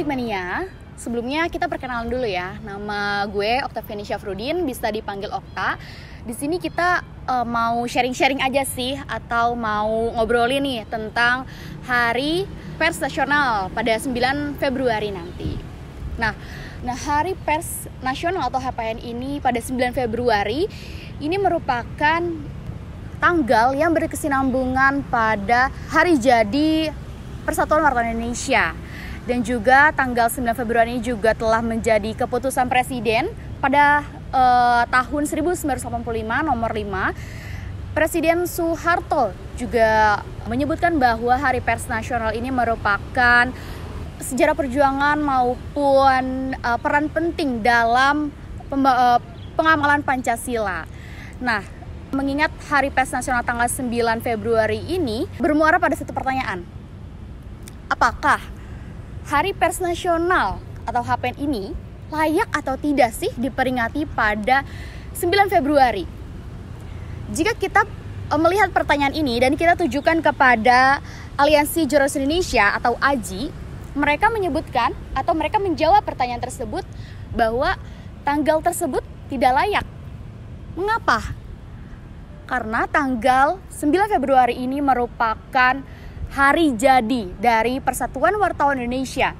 Musik Mania. Sebelumnya kita perkenalan dulu ya. Nama gue Oktaviani Syafruddin, bisa dipanggil Okta. Di sini kita mau sharing-sharing aja sih, atau mau ngobrolin nih tentang Hari Pers Nasional pada 9 Februari nanti. Nah, Hari Pers Nasional atau HPN ini pada 9 Februari ini merupakan tanggal yang berkesinambungan pada hari jadi Persatuan Wartawan Indonesia. Dan juga tanggal 9 Februari ini juga telah menjadi keputusan Presiden pada tahun 1985 nomor 5. Presiden Soeharto juga menyebutkan bahwa Hari Pers Nasional ini merupakan sejarah perjuangan maupun peran penting dalam pengamalan Pancasila. Nah, mengingat Hari Pers Nasional tanggal 9 Februari ini bermuara pada satu pertanyaan. Apakah Hari Pers Nasional atau HPN ini layak atau tidak sih diperingati pada 9 Februari? Jika kita melihat pertanyaan ini dan kita tujukan kepada Aliansi Jurnalis Indonesia atau AJI, mereka menyebutkan atau mereka menjawab pertanyaan tersebut bahwa tanggal tersebut tidak layak. Mengapa? Karena tanggal 9 Februari ini merupakan hari jadi dari Persatuan Wartawan Indonesia.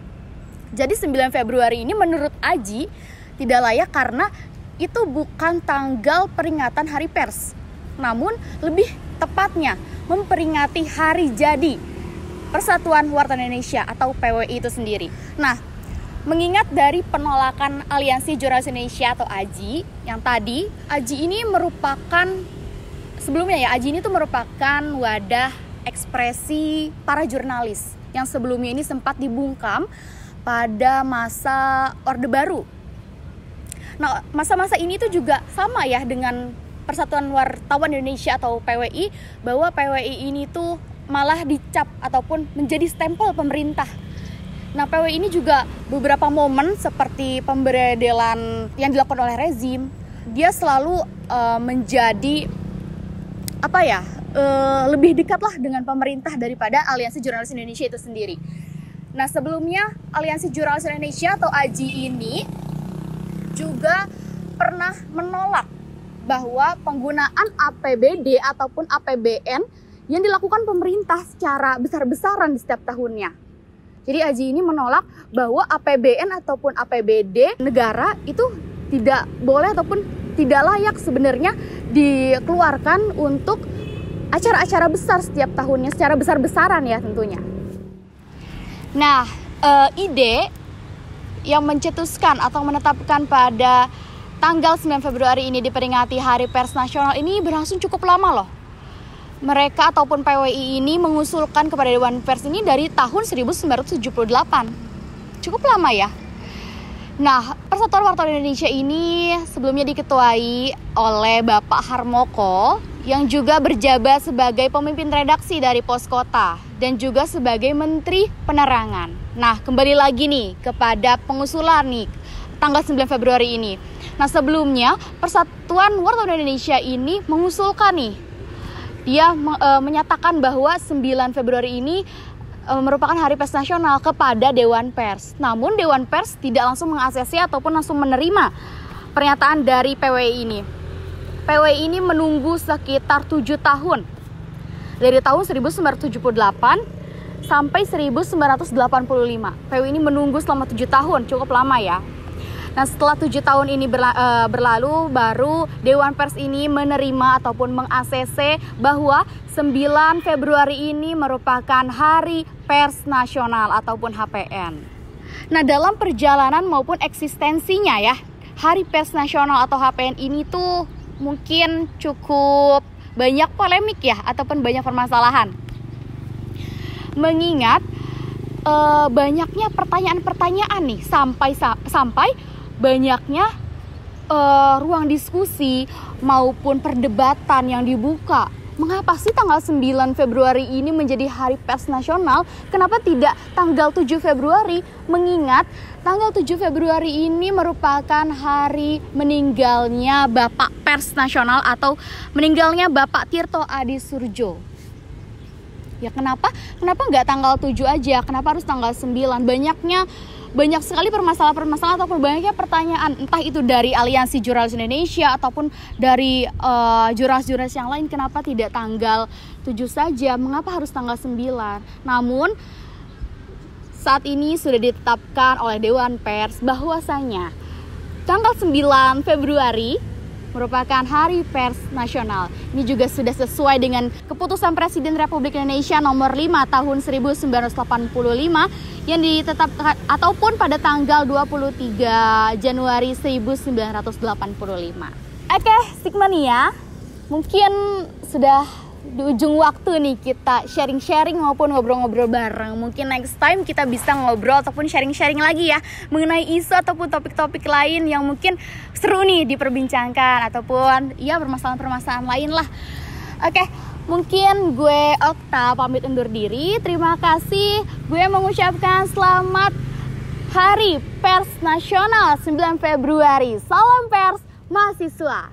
Jadi 9 Februari ini menurut AJI tidak layak karena itu bukan tanggal peringatan Hari Pers. Namun lebih tepatnya memperingati hari jadi Persatuan Wartawan Indonesia atau PWI itu sendiri. Nah, mengingat dari penolakan Aliansi Jurnalis Indonesia atau AJI yang tadi, AJI ini merupakan sebelumnya ya, AJI ini tuh merupakan wadah ekspresi para jurnalis yang sebelumnya ini sempat dibungkam pada masa Orde Baru. Nah, masa-masa ini tuh juga sama ya dengan Persatuan Wartawan Indonesia atau PWI, bahwa PWI ini tuh malah dicap ataupun menjadi stempel pemerintah. Nah, PWI ini juga beberapa momen seperti pemberedelan yang dilakukan oleh rezim, dia selalu menjadi lebih dekatlah dengan pemerintah daripada Aliansi Jurnalis Indonesia itu sendiri. Nah, sebelumnya Aliansi Jurnalis Indonesia atau AJI ini juga pernah menolak bahwa penggunaan APBD ataupun APBN yang dilakukan pemerintah secara besar-besaran di setiap tahunnya. Jadi AJI ini menolak bahwa APBN ataupun APBD negara itu tidak boleh ataupun tidak layak sebenarnya dikeluarkan untuk acara-acara besar setiap tahunnya secara besar-besaran ya tentunya. Nah, ide yang mencetuskan atau menetapkan pada tanggal 9 Februari ini diperingati Hari Pers Nasional ini berlangsung cukup lama loh. Mereka ataupun PWI ini mengusulkan kepada Dewan Pers ini dari tahun 1978. Cukup lama ya. Nah, Persatuan Wartawan Indonesia ini sebelumnya diketuai oleh Bapak Harmoko yang juga berjabat sebagai pemimpin redaksi dari Pos Kota dan juga sebagai Menteri Penerangan. Nah, kembali lagi nih kepada pengusulan nih tanggal 9 Februari ini. Nah, sebelumnya Persatuan Wartawan Indonesia ini mengusulkan nih, dia menyatakan bahwa 9 Februari ini merupakan Hari Pers Nasional kepada Dewan Pers. Namun Dewan Pers tidak langsung mengaksesi ataupun langsung menerima pernyataan dari PWI ini. PWI ini menunggu sekitar 7 tahun. Dari tahun 1978 sampai 1985. PWI ini menunggu selama 7 tahun, cukup lama ya. Nah, setelah 7 tahun ini berlalu, baru Dewan Pers ini menerima ataupun meng-ACC bahwa 9 Februari ini merupakan Hari Pers Nasional ataupun HPN. Nah, dalam perjalanan maupun eksistensinya ya, Hari Pers Nasional atau HPN ini tuh mungkin cukup banyak polemik ya, ataupun banyak permasalahan. Mengingat banyaknya pertanyaan-pertanyaan nih, sampai banyaknya ruang diskusi maupun perdebatan yang dibuka. Mengapa sih tanggal 9 Februari ini menjadi Hari Pers Nasional? Kenapa tidak tanggal 7 Februari? Mengingat tanggal 7 Februari ini merupakan hari meninggalnya Bapak Pers Nasional atau meninggalnya Bapak Tirto Adi Soedjarwo. Ya kenapa nggak tanggal 7 aja? Kenapa harus tanggal 9? Banyak sekali permasalahan ataupun banyaknya pertanyaan, entah itu dari Aliansi Jurnalis Indonesia ataupun dari jurnalis-jurnalis yang lain, kenapa tidak tanggal 7 saja? Mengapa harus tanggal 9? Namun saat ini sudah ditetapkan oleh Dewan Pers bahwasanya tanggal 9 Februari merupakan Hari Pers Nasional. Ini juga sudah sesuai dengan keputusan Presiden Republik Indonesia nomor 5 tahun 1985 yang ditetapkan ataupun pada tanggal 23 Januari 1985. Oke, Sigmania, mungkin sudah di ujung waktu nih kita sharing-sharing maupun ngobrol-ngobrol bareng. Mungkin next time kita bisa ngobrol ataupun sharing-sharing lagi ya mengenai isu ataupun topik-topik lain yang mungkin seru nih diperbincangkan ataupun ya permasalahan-permasalahan lain lah. Oke, mungkin gue Okta pamit undur diri. Terima kasih. Gue mengucapkan selamat Hari Pers Nasional 9 Februari. Salam pers mahasiswa.